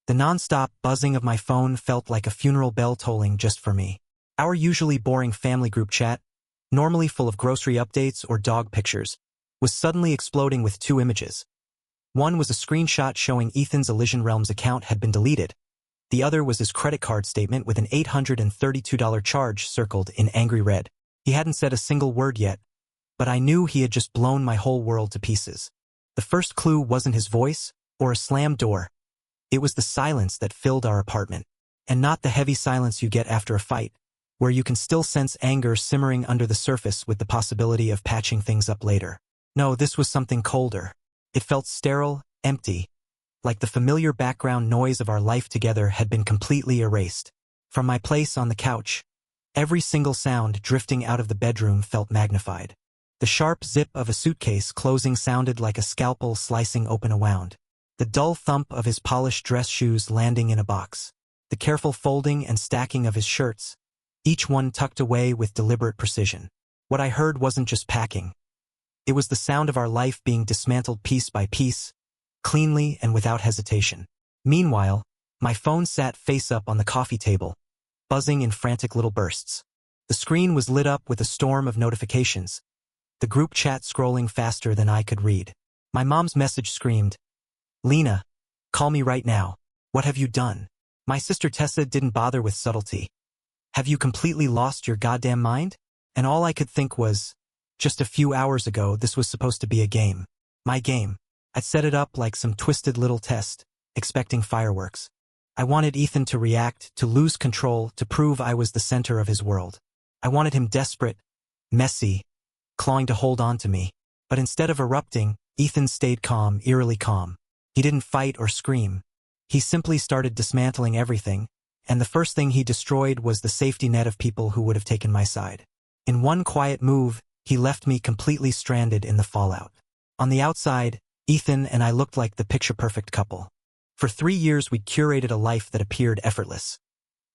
The non-stop buzzing of my phone felt like a funeral bell tolling just for me. Our usually boring family group chat, normally full of grocery updates or dog pictures, was suddenly exploding with two images. One was a screenshot showing Ethan's Elysian Realms account had been deleted. The other was his credit card statement with an $832 charge circled in angry red. He hadn't said a single word yet, but I knew he had just blown my whole world to pieces. The first clue wasn't his voice or a slammed door. It was the silence that filled our apartment, and not the heavy silence you get after a fight, where you can still sense anger simmering under the surface with the possibility of patching things up later. No, this was something colder. It felt sterile, empty, like the familiar background noise of our life together had been completely erased. From my place on the couch, every single sound drifting out of the bedroom felt magnified. The sharp zip of a suitcase closing sounded like a scalpel slicing open a wound. The dull thump of his polished dress shoes landing in a box. The careful folding and stacking of his shirts, each one tucked away with deliberate precision. What I heard wasn't just packing. It was the sound of our life being dismantled piece by piece, cleanly and without hesitation. Meanwhile, my phone sat face up on the coffee table, buzzing in frantic little bursts. The screen was lit up with a storm of notifications, the group chat scrolling faster than I could read. My mom's message screamed, "Lena, call me right now. What have you done?" My sister Tessa didn't bother with subtlety. "Have you completely lost your goddamn mind?" And all I could think was, just a few hours ago this was supposed to be a game. My game. I'd set it up like some twisted little test, expecting fireworks. I wanted Ethan to react, to lose control, to prove I was the center of his world. I wanted him desperate, messy, clawing to hold on to me. But instead of erupting, Ethan stayed calm, eerily calm. He didn't fight or scream. He simply started dismantling everything, and the first thing he destroyed was the safety net of people who would have taken my side. In one quiet move, he left me completely stranded in the fallout. On the outside, Ethan and I looked like the picture-perfect couple. For 3 years we'd curated a life that appeared effortless.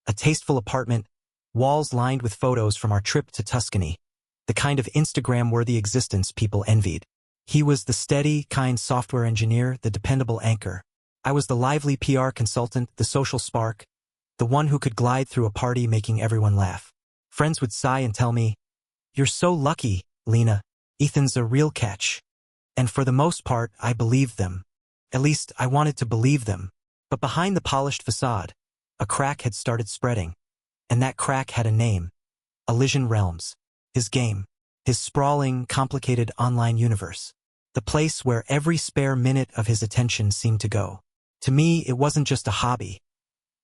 A tasteful apartment, walls lined with photos from our trip to Tuscany, the kind of Instagram-worthy existence people envied. He was the steady, kind software engineer, the dependable anchor. I was the lively PR consultant, the social spark, the one who could glide through a party making everyone laugh. Friends would sigh and tell me, "You're so lucky, Lena. Ethan's a real catch." And for the most part, I believed them. At least, I wanted to believe them. But behind the polished facade, a crack had started spreading. And that crack had a name. Elysian Realms. His game. His sprawling, complicated online universe. The place where every spare minute of his attention seemed to go. To me, it wasn't just a hobby.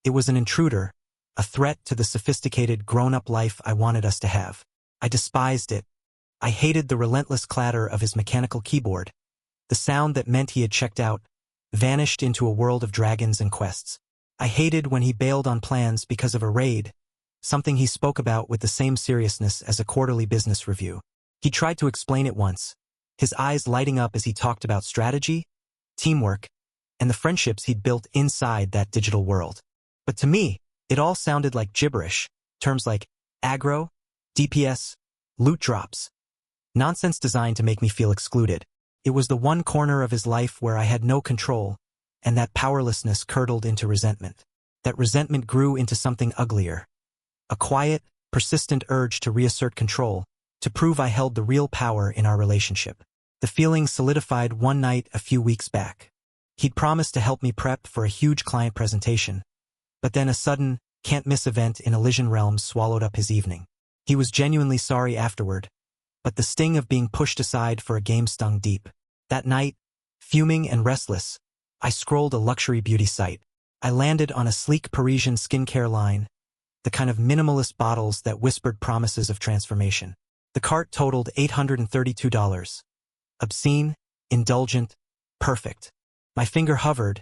It was an intruder, a threat to the sophisticated, grown-up life I wanted us to have. I despised it. I hated the relentless clatter of his mechanical keyboard, the sound that meant he had checked out, vanished into a world of dragons and quests. I hated when he bailed on plans because of a raid, something he spoke about with the same seriousness as a quarterly business review. He tried to explain it once, his eyes lighting up as he talked about strategy, teamwork, and the friendships he'd built inside that digital world. But to me, it all sounded like gibberish, terms like aggro, DPS, loot drops. Nonsense designed to make me feel excluded. It was the one corner of his life where I had no control, and that powerlessness curdled into resentment. That resentment grew into something uglier. A quiet, persistent urge to reassert control, to prove I held the real power in our relationship. The feeling solidified one night a few weeks back. He'd promised to help me prep for a huge client presentation, but then a sudden, can't-miss event in Elysian Realms swallowed up his evening. He was genuinely sorry afterward, but the sting of being pushed aside for a game stung deep. That night, fuming and restless, I scrolled a luxury beauty site. I landed on a sleek Parisian skincare line, the kind of minimalist bottles that whispered promises of transformation. The cart totaled $832. Obscene, indulgent, perfect. My finger hovered,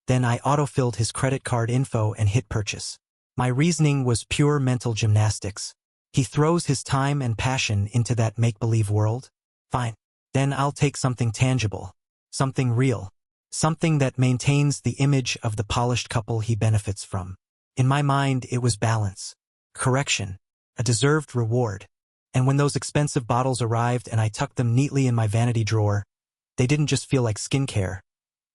then I autofilled his credit card info and hit purchase. My reasoning was pure mental gymnastics. He throws his time and passion into that make-believe world? Fine. Then I'll take something tangible, something real, something that maintains the image of the polished couple he benefits from. In my mind, it was balance, correction, a deserved reward. And when those expensive bottles arrived and I tucked them neatly in my vanity drawer, they didn't just feel like skincare.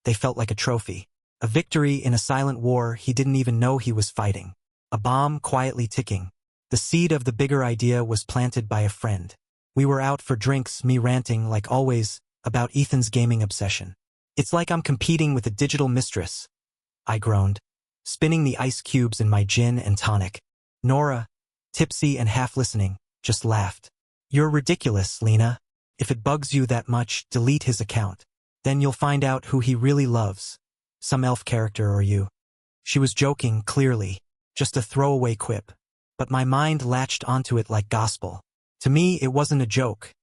They felt like a trophy. A victory in a silent war he didn't even know he was fighting. A bomb quietly ticking. The seed of the bigger idea was planted by a friend. We were out for drinks, me ranting, like always, about Ethan's gaming obsession. "It's like I'm competing with a digital mistress," I groaned, spinning the ice cubes in my gin and tonic. Nora, tipsy and half listening, just laughed. "You're ridiculous, Lena. If it bugs you that much, delete his account. Then you'll find out who he really loves. Some elf character or you." She was joking, clearly, just a throwaway quip. But my mind latched onto it like gospel. To me, it wasn't a joke.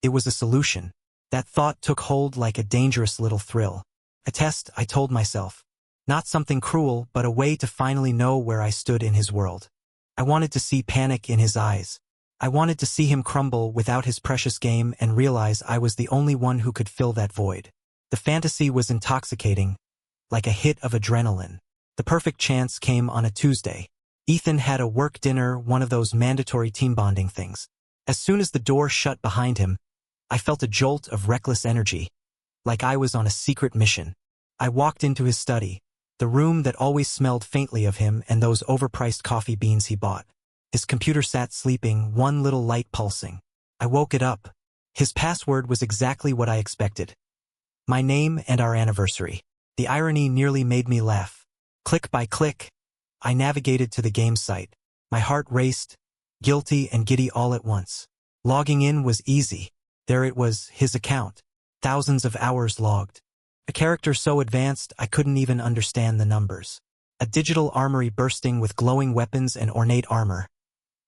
It was a solution. That thought took hold like a dangerous little thrill. A test, I told myself. Not something cruel, but a way to finally know where I stood in his world. I wanted to see panic in his eyes. I wanted to see him crumble without his precious game and realize I was the only one who could fill that void. The fantasy was intoxicating, like a hit of adrenaline. The perfect chance came on a Tuesday. Ethan had a work dinner, one of those mandatory team bonding things. As soon as the door shut behind him, I felt a jolt of reckless energy, like I was on a secret mission. I walked into his study, the room that always smelled faintly of him and those overpriced coffee beans he bought. His computer sat sleeping, one little light pulsing. I woke it up. His password was exactly what I expected. My name and our anniversary. The irony nearly made me laugh. Click by click, I navigated to the game site. My heart raced, guilty and giddy all at once. Logging in was easy. There it was, his account. Thousands of hours logged. A character so advanced I couldn't even understand the numbers. A digital armory bursting with glowing weapons and ornate armor.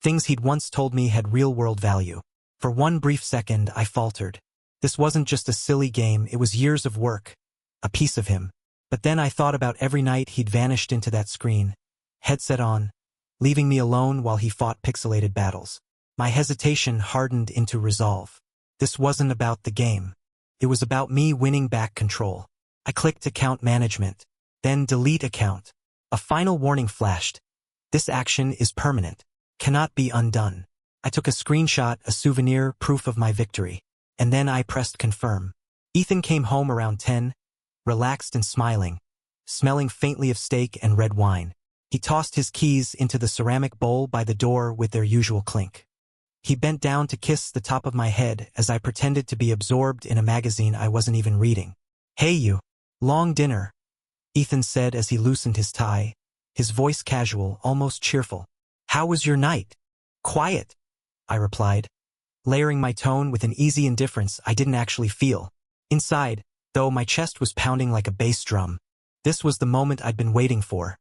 Things he'd once told me had real-world value. For one brief second, I faltered. This wasn't just a silly game, it was years of work. A piece of him. But then I thought about every night he'd vanished into that screen, headset on, leaving me alone while he fought pixelated battles. My hesitation hardened into resolve. This wasn't about the game. It was about me winning back control. I clicked account management, then delete account. A final warning flashed. This action is permanent. Cannot be undone. I took a screenshot, a souvenir, proof of my victory. And then I pressed confirm. Ethan came home around 10, relaxed and smiling, smelling faintly of steak and red wine. He tossed his keys into the ceramic bowl by the door with their usual clink. He bent down to kiss the top of my head as I pretended to be absorbed in a magazine I wasn't even reading. "Hey you. Long dinner," Ethan said as he loosened his tie, his voice casual, almost cheerful. "How was your night?" "Quiet," I replied, layering my tone with an easy indifference I didn't actually feel. Inside, though, my chest was pounding like a bass drum. This was the moment I'd been waiting for.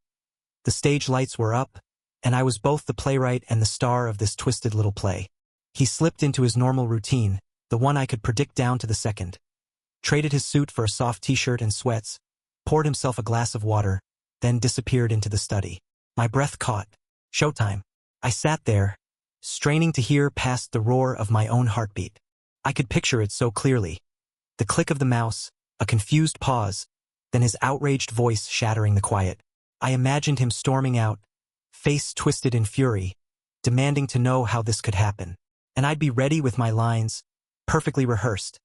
The stage lights were up, and I was both the playwright and the star of this twisted little play. He slipped into his normal routine, the one I could predict down to the second. Traded his suit for a soft t-shirt and sweats, poured himself a glass of water, then disappeared into the study. My breath caught. Showtime. I sat there, straining to hear past the roar of my own heartbeat. I could picture it so clearly. The click of the mouse, a confused pause, then his outraged voice shattering the quiet. I imagined him storming out, face twisted in fury, demanding to know how this could happen. And I'd be ready with my lines, perfectly rehearsed.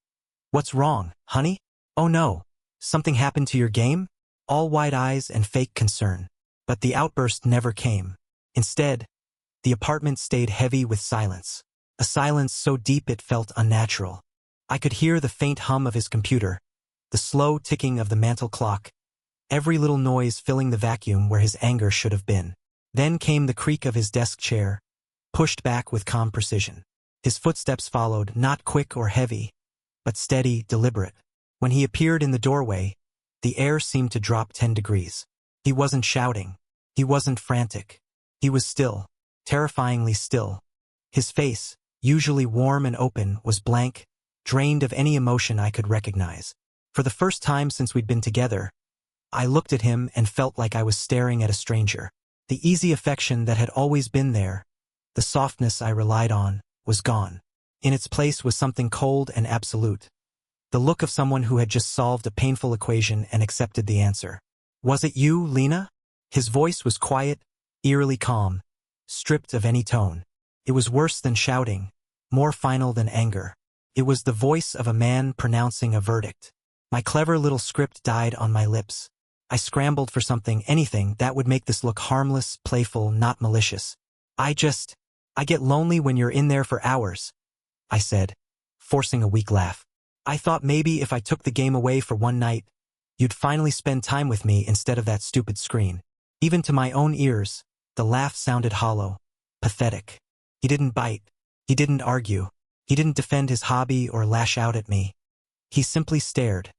"What's wrong, honey? Oh no, something happened to your game?" All wide eyes and fake concern. But the outburst never came. Instead, the apartment stayed heavy with silence. A silence so deep it felt unnatural. I could hear the faint hum of his computer, the slow ticking of the mantel clock, every little noise filling the vacuum where his anger should have been. Then came the creak of his desk chair, pushed back with calm precision. His footsteps followed, not quick or heavy, but steady, deliberate. When he appeared in the doorway, the air seemed to drop 10 degrees. He wasn't shouting. He wasn't frantic. He was still, terrifyingly still. His face, usually warm and open, was blank, drained of any emotion I could recognize. For the first time since we'd been together, I looked at him and felt like I was staring at a stranger. The easy affection that had always been there, the softness I relied on, was gone. In its place was something cold and absolute. The look of someone who had just solved a painful equation and accepted the answer. "Was it you, Lena?" His voice was quiet, eerily calm, stripped of any tone. It was worse than shouting, more final than anger. It was the voice of a man pronouncing a verdict. My clever little script died on my lips. I scrambled for something, anything, that would make this look harmless, playful, not malicious. I get lonely when you're in there for hours, I said, forcing a weak laugh. I thought maybe if I took the game away for one night, you'd finally spend time with me instead of that stupid screen. Even to my own ears, the laugh sounded hollow, pathetic. He didn't bite. He didn't argue. He didn't defend his hobby or lash out at me. He simply stared,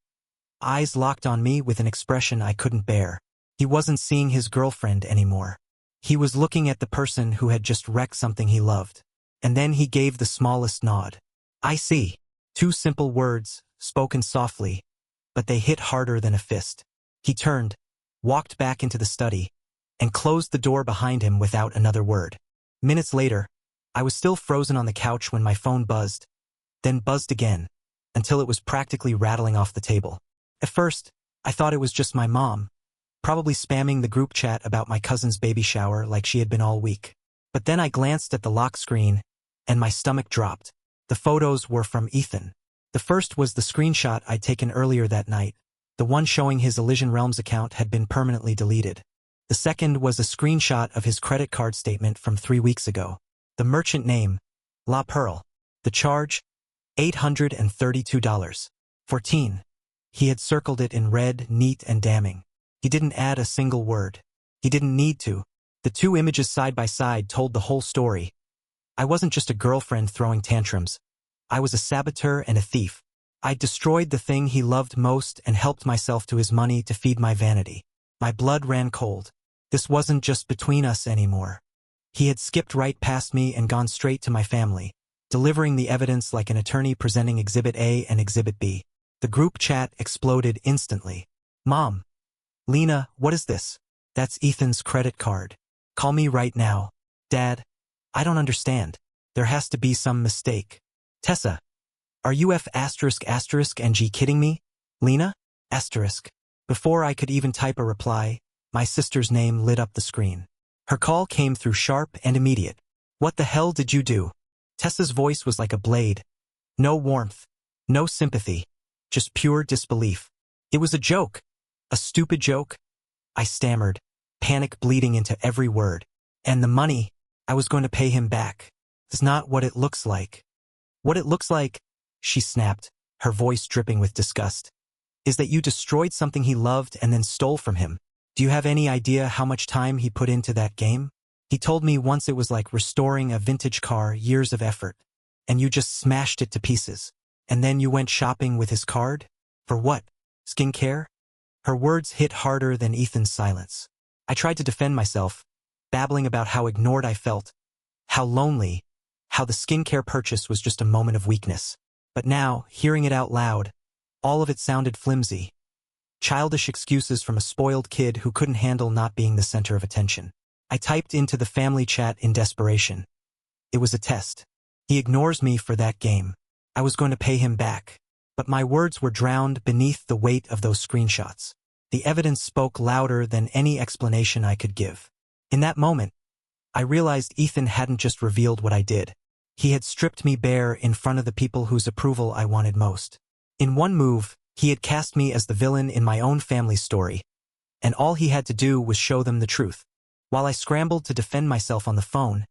eyes locked on me with an expression I couldn't bear. He wasn't seeing his girlfriend anymore. He was looking at the person who had just wrecked something he loved. And then he gave the smallest nod. I see. 2 simple words, spoken softly, but they hit harder than a fist. He turned, walked back into the study, and closed the door behind him without another word. Minutes later, I was still frozen on the couch when my phone buzzed, then buzzed again, until it was practically rattling off the table. At first, I thought it was just my mom, probably spamming the group chat about my cousin's baby shower like she had been all week. But then I glanced at the lock screen, and my stomach dropped. The photos were from Ethan. The first was the screenshot I'd taken earlier that night. The one showing his Elysian Realms account had been permanently deleted. The second was a screenshot of his credit card statement from 3 weeks ago. The merchant name, La Pearl. The charge, $832. 14. He had circled it in red, neat and damning. He didn't add a single word. He didn't need to. The 2 images side by side told the whole story. I wasn't just a girlfriend throwing tantrums. I was a saboteur and a thief. I'd destroyed the thing he loved most and helped myself to his money to feed my vanity. My blood ran cold. This wasn't just between us anymore. He had skipped right past me and gone straight to my family, delivering the evidence like an attorney presenting Exhibit A and Exhibit B. The group chat exploded instantly. Mom. Lena, what is this? That's Ethan's credit card. Call me right now. Dad. I don't understand. There has to be some mistake. Tessa. Are you F******G kidding me? Lena? Asterisk. Before I could even type a reply, my sister's name lit up the screen. Her call came through sharp and immediate. What the hell did you do? Tessa's voice was like a blade. No warmth. No sympathy. Just pure disbelief. It was a joke. A stupid joke. I stammered, panic bleeding into every word. And the money, I was going to pay him back. It's not what it looks like. What it looks like, she snapped, her voice dripping with disgust, is that you destroyed something he loved and then stole from him. Do you have any idea how much time he put into that game? He told me once it was like restoring a vintage car, years of effort, and you just smashed it to pieces. And then you went shopping with his card? For what? Skincare? Her words hit harder than Ethan's silence. I tried to defend myself, babbling about how ignored I felt, how lonely, how the skincare purchase was just a moment of weakness. But now, hearing it out loud, all of it sounded flimsy. Childish excuses from a spoiled kid who couldn't handle not being the center of attention. I typed into the family chat in desperation. It was a test. He ignores me for that game. I was going to pay him back. But my words were drowned beneath the weight of those screenshots. The evidence spoke louder than any explanation I could give. In that moment, I realized Ethan hadn't just revealed what I did. He had stripped me bare in front of the people whose approval I wanted most. In one move, he had cast me as the villain in my own family's story, and all he had to do was show them the truth. While I scrambled to defend myself on the phone,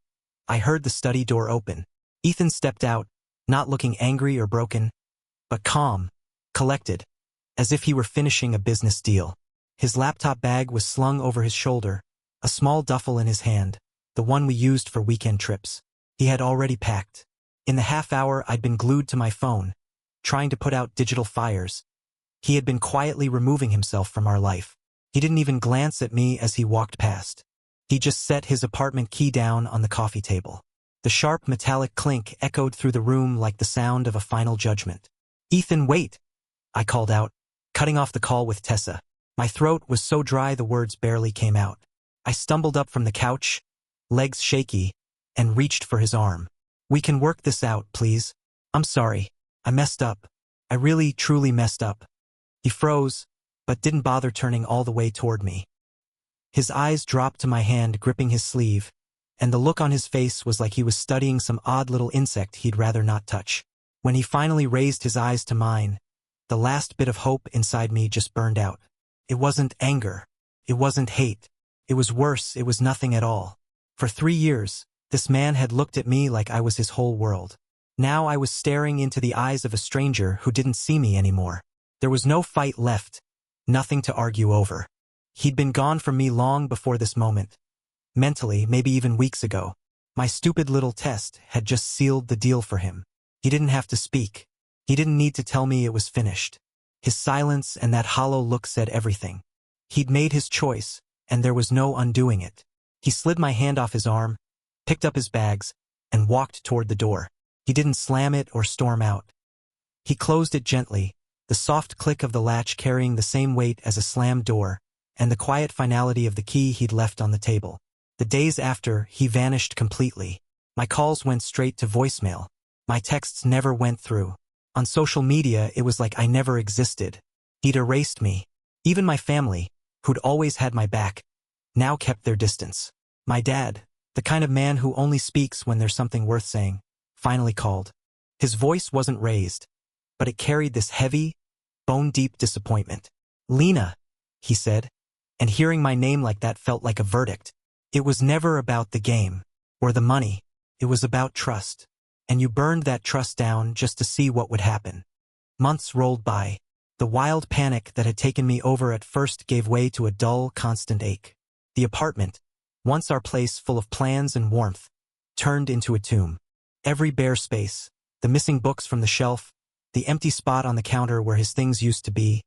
I heard the study door open. Ethan stepped out, not looking angry or broken, but calm, collected, as if he were finishing a business deal. His laptop bag was slung over his shoulder, a small duffel in his hand, the one we used for weekend trips. He had already packed. In the half hour I'd been glued to my phone, trying to put out digital fires. He had been quietly removing himself from our life. He didn't even glance at me as he walked past. He just set his apartment key down on the coffee table. The sharp metallic clink echoed through the room like the sound of a final judgment. Ethan, wait! I called out, cutting off the call with Tessa. My throat was so dry the words barely came out. I stumbled up from the couch, legs shaky, and reached for his arm. We can work this out, please. I'm sorry. I messed up. I really, truly messed up. He froze, but didn't bother turning all the way toward me. His eyes dropped to my hand gripping his sleeve, and the look on his face was like he was studying some odd little insect he'd rather not touch. When he finally raised his eyes to mine, the last bit of hope inside me just burned out. It wasn't anger. It wasn't hate. It was worse, it was nothing at all. For 3 years, this man had looked at me like I was his whole world. Now I was staring into the eyes of a stranger who didn't see me anymore. There was no fight left, nothing to argue over. He'd been gone from me long before this moment. Mentally, maybe even weeks ago. My stupid little test had just sealed the deal for him. He didn't have to speak. He didn't need to tell me it was finished. His silence and that hollow look said everything. He'd made his choice, and there was no undoing it. He slid my hand off his arm, picked up his bags, and walked toward the door. He didn't slam it or storm out. He closed it gently, the soft click of the latch carrying the same weight as a slammed door, and the quiet finality of the key he'd left on the table. The days after, he vanished completely. My calls went straight to voicemail. My texts never went through. On social media, it was like I never existed. He'd erased me. Even my family, who'd always had my back, now kept their distance. My dad, the kind of man who only speaks when there's something worth saying, finally called. His voice wasn't raised, but it carried this heavy, bone-deep disappointment. "Lena," he said, and hearing my name like that felt like a verdict. It was never about the game, or the money. It was about trust. And you burned that trust down just to see what would happen. Months rolled by. The wild panic that had taken me over at first gave way to a dull, constant ache. The apartment, once our place full of plans and warmth, turned into a tomb. Every bare space, the missing books from the shelf, the empty spot on the counter where his things used to be,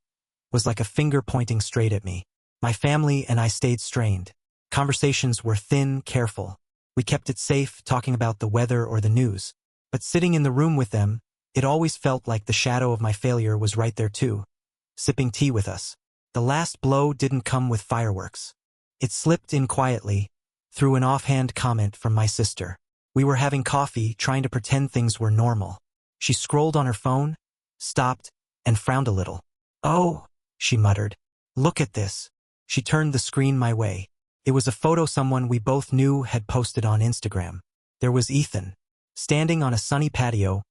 was like a finger pointing straight at me. My family and I stayed strained. Conversations were thin, careful. We kept it safe, talking about the weather or the news. But sitting in the room with them, it always felt like the shadow of my failure was right there too, sipping tea with us. The last blow didn't come with fireworks. It slipped in quietly, through an offhand comment from my sister. We were having coffee, trying to pretend things were normal. She scrolled on her phone, stopped, and frowned a little. "Oh," she muttered. "Look at this." She turned the screen my way. It was a photo someone we both knew had posted on Instagram. There was Ethan, standing on a sunny patio,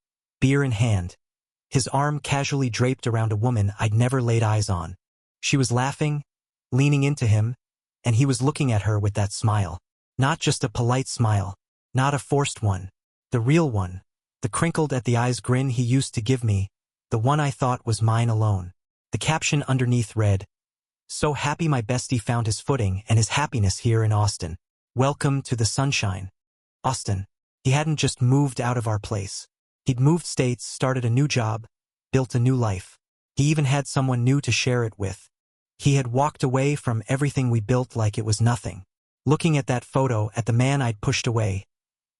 beer in hand, his arm casually draped around a woman I'd never laid eyes on. She was laughing, leaning into him, and he was looking at her with that smile. Not just a polite smile, not a forced one, the real one, the crinkled at the eyes grin he used to give me, the one I thought was mine alone. The caption underneath read, "So happy my bestie found his footing and his happiness here in Austin. Welcome to the sunshine." Austin. He hadn't just moved out of our place. He'd moved states, started a new job, built a new life. He even had someone new to share it with. He had walked away from everything we built like it was nothing. Looking at that photo, at the man I'd pushed away,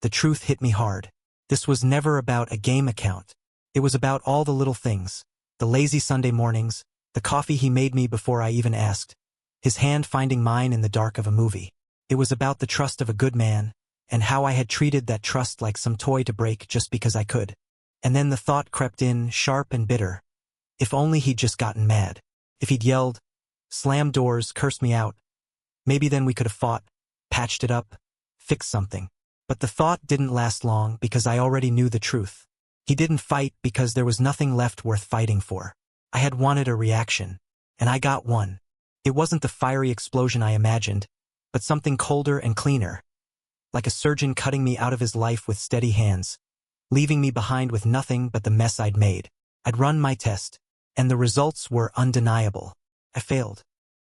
the truth hit me hard. This was never about a game account. It was about all the little things. The lazy Sunday mornings, the coffee he made me before I even asked, his hand finding mine in the dark of a movie. It was about the trust of a good man, and how I had treated that trust like some toy to break just because I could. And then the thought crept in, sharp and bitter. If only he'd just gotten mad. If he'd yelled, slammed doors, cursed me out. Maybe then we could have fought, patched it up, fixed something. But the thought didn't last long because I already knew the truth. He didn't fight because there was nothing left worth fighting for. I had wanted a reaction, and I got one. It wasn't the fiery explosion I imagined, but something colder and cleaner. Like a surgeon cutting me out of his life with steady hands, leaving me behind with nothing but the mess I'd made. I'd run my test, and the results were undeniable. I failed.